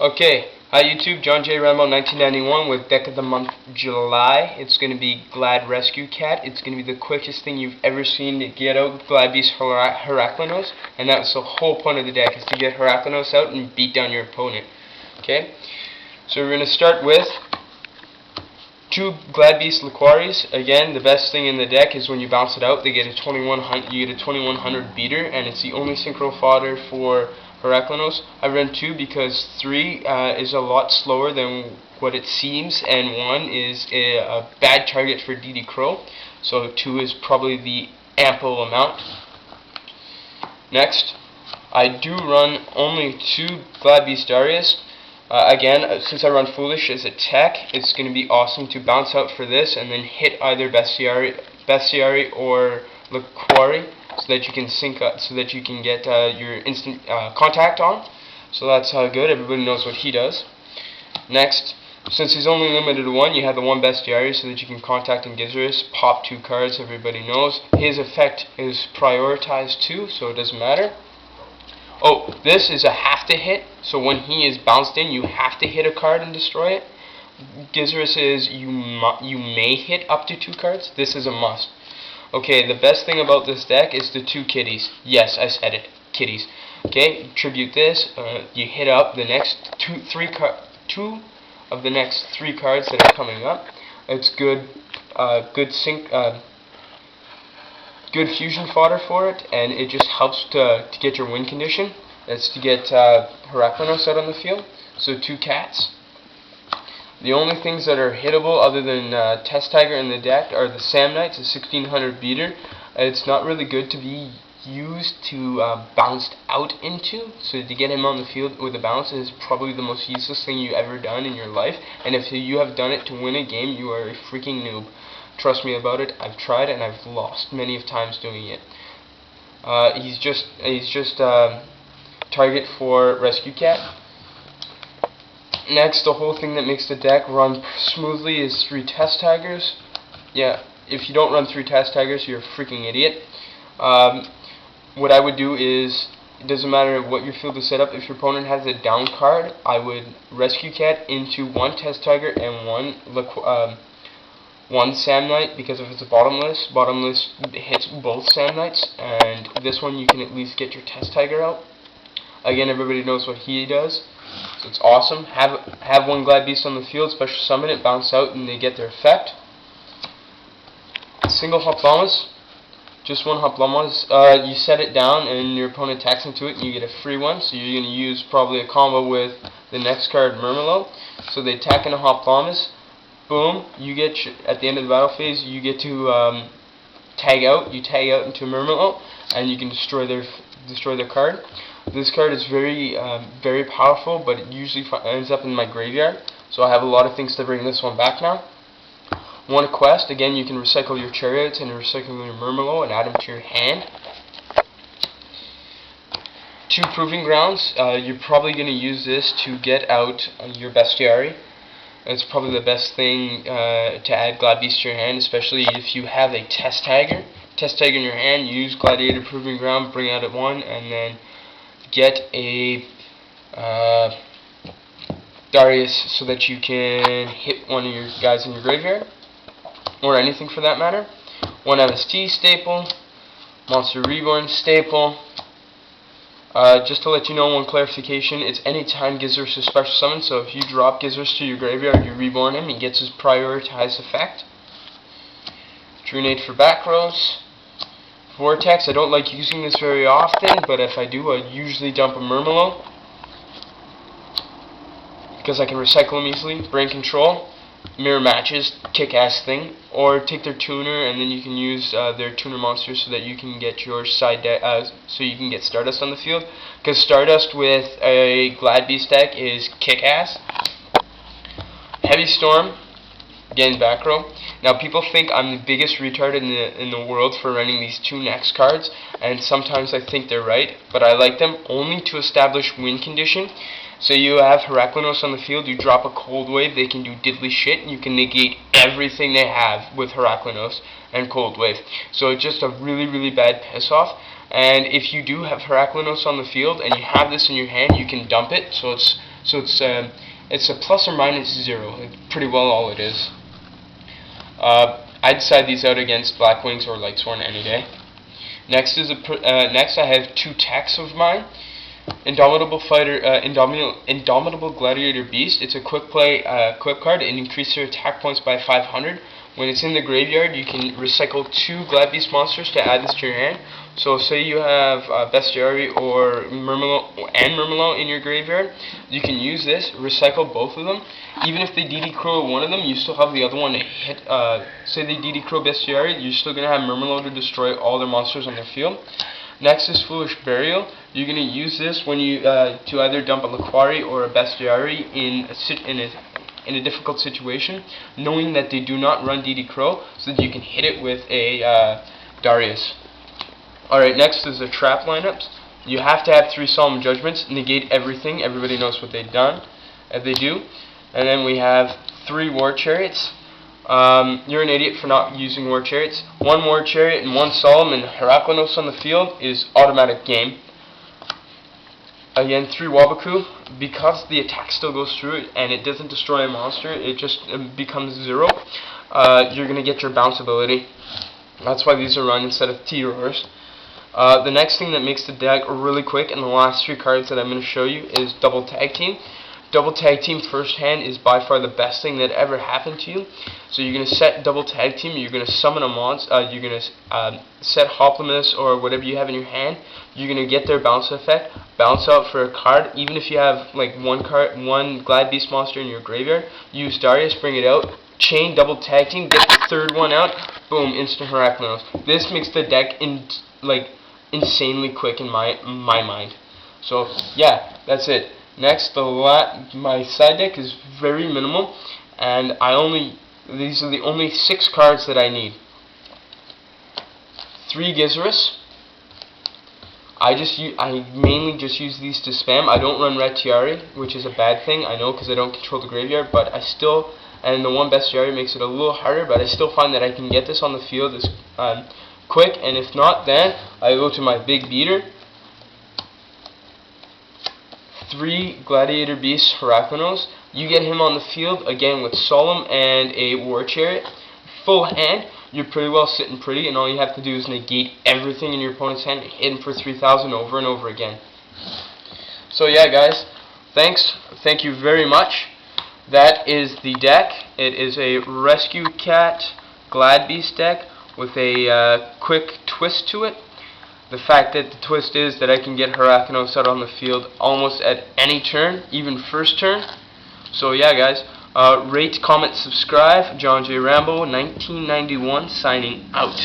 Okay, hi YouTube, John J. Rambo 1991 with deck of the month July. It's going to be Glad Rescue Cat. It's going to be the quickest thing you've ever seen to get out Glad Beast Heraklinos, and that's the whole point of the deck, is to get Heraklinos out and beat down your opponent. Okay, so we're going to start with two Glad Beast Liquaris. Again, the best thing in the deck is when you bounce it out, you get a 2100 beater, and it's the only synchro fodder for Heraklinos. I run 2 because 3 is a lot slower than what it seems, and 1 is a bad target for DD Crow, so 2 is probably the ample amount. Next, I do run only 2 Glad Beast Darius. Again, since I run Foolish as a tech, it's going to be awesome to bounce out for this and then hit either Bestiary or Liquari, so that you can sync up, so that you can get your instant contact on. So that's good. Everybody knows what he does. Next, since he's only limited to 1, you have the 1 Bestiary, so that you can contact and Gizzurus, pop 2 cards. Everybody knows his effect is prioritized too, so it doesn't matter. Oh, this is a have to hit, so when he is bounced in, you have to hit a card and destroy it. Gizzurus is you may hit up to 2 cards. This is a must. Okay, the best thing about this deck is the 2 kitties. Yes, I said it, kitties. Okay, tribute this. You hit up the next 2 of the next 3 cards that are coming up. It's good, good fusion fodder for it, and it just helps to get your win condition. It's to get Heraklinos out on the field. So 2 cats. The only things that are hittable other than Test Tiger in the deck are the Samnites, a 1600 beater. It's not really good to be used to bounced out into, so to get him on the field with a bounce is probably the most useless thing you've ever done in your life, and if you have done it to win a game, you are a freaking noob. Trust me about it. I've tried and I've lost many of times doing it. He's just target for Rescue Cat. Next, the whole thing that makes the deck run smoothly is 3 Test Tigers. Yeah, if you don't run 3 Test Tigers, you're a freaking idiot. What I would do is, it doesn't matter what your field is set up, if your opponent has a down card, I would Rescue Cat into 1 Test Tiger and 1 Samnite, because if it's a bottomless hits both Samnites, and this one you can at least get your Test Tiger out. Again, everybody knows what he does, so it's awesome. Have 1 Glad Beast on the field, special summon it, bounce out, and they get their effect. Single Hoplamas, just 1 Hoplamas. You set it down, and your opponent attacks into it, and you get a free one. So you're going to use probably a combo with the next card, Murmillo. So they attack into Hoplamas. Boom! You get at the end of the battle phase, you get to tag out. You tag out into Murmillo, and you can destroy their card. This card is very powerful, but it usually ends up in my graveyard, so I have a lot of things to bring this one back now. 1 quest, again you can recycle your Chariots and recycle your Murmillo and add them to your hand. 2 Proving Grounds, you're probably going to use this to get out your Bestiary. It's probably the best thing to add Glad Beast to your hand, especially if you have a Test Tiger. Test Tiger in your hand, use Gladiator Proving Ground, bring out at 1, and then get a Darius so that you can hit one of your guys in your graveyard, or anything for that matter. 1 MST staple, Monster Reborn staple. Just to let you know, 1 clarification, it's anytime Gizzurus is special summon, so if you drop Gizzurus to your graveyard, you reborn him, he gets his prioritized effect. Trunade for back rows. Vortex, I don't like using this very often, but if I do, I usually dump a Murmillo, because I can recycle them easily. Brain Control, Mirror Matches, kick-ass thing, or take their tuner, and then you can use their tuner monsters so that you can get your so you can get Stardust on the field, because Stardust with a Glad Beast deck is kick-ass. Heavy Storm, again back row. Now people think I'm the biggest retard in the world for running these 2 next cards, and sometimes I think they're right, but I like them only to establish win condition. So you have Heraklinos on the field, you drop a Cold Wave, they can do diddly shit, and you can negate everything they have with Heraklinos and Cold Wave. So it's just a really bad piss off. And if you do have Heraklinos on the field and you have this in your hand, you can dump it, so So it's a plus or minus 0. It's pretty well all it is. I'd side these out against Blackwings or Lightsworn any day. Next I have 2 techs of mine. Indomitable Gladiator Beast. It's a quick play equip card. It increases your attack points by 500. When it's in the graveyard, you can recycle 2 Glad Beast monsters to add this to your hand. So say you have Bestiary or Murmillo in your graveyard, you can use this, recycle both of them. Even if they DD Crow one of them, you still have the other one to hit. Say they DD Crow Bestiary, you're still going to have Murmillo to destroy all their monsters on their field. Next is Foolish Burial. You're going to use this when you to either dump a Laquari or a Bestiary in a difficult situation, knowing that they do not run DD Crow, so that you can hit it with a Darius. Alright, next is the trap lineups. You have to have 3 Solemn Judgments, negate everything. Everybody knows what they've done, they do. And then we have 3 War Chariots. You're an idiot for not using War Chariots. 1 War Chariot and 1 Solemn and Heraklinos on the field is automatic game. Again, 3 Waboku. Because the attack still goes through it and it doesn't destroy a monster, it just becomes 0. You're going to get your bounce ability. That's why these are run instead of T-Roars. The next thing that makes the deck really quick, and the last 3 cards that I'm going to show you, is Double Tag Team. Double Tag Team first hand is by far the best thing that ever happened to you. So you're going to set Double Tag Team, you're going to summon a monster, you're going to set Hoplimus or whatever you have in your hand. You're going to get their bounce effect, bounce out for a card. Even if you have like one Glad Beast monster in your graveyard, use Darius, bring it out, chain Double Tag Team, get the 3rd one out, boom, instant Heraklinos. This makes the deck insanely quick in my mind. So yeah, that's it. Next, my side deck is very minimal, and these are the only 6 cards that I need. 3 Gizerus. I mainly just use these to spam. I don't run Retiari, which is a bad thing, I know, because I don't control the graveyard, but I still, and the 1 Bestiary makes it a little harder, but I still find that I can get this on the field as quick, and if not, then I go to my big beater. 3 Gladiator Beasts Heraklinos. You get him on the field again with Solemn and a War Chariot. Full hand, you're pretty well sitting pretty, and all you have to do is negate everything in your opponent's hand and hit him for 3,000 over and over again. So yeah, guys, thank you very much. That is the deck. It is a Rescue Cat Glad Beast deck with a quick twist to it. The fact that the twist is that I can get Heraklinos out on the field almost at any turn, even first turn. So yeah, guys, rate, comment, subscribe. John J. Rambo, 1991, signing out.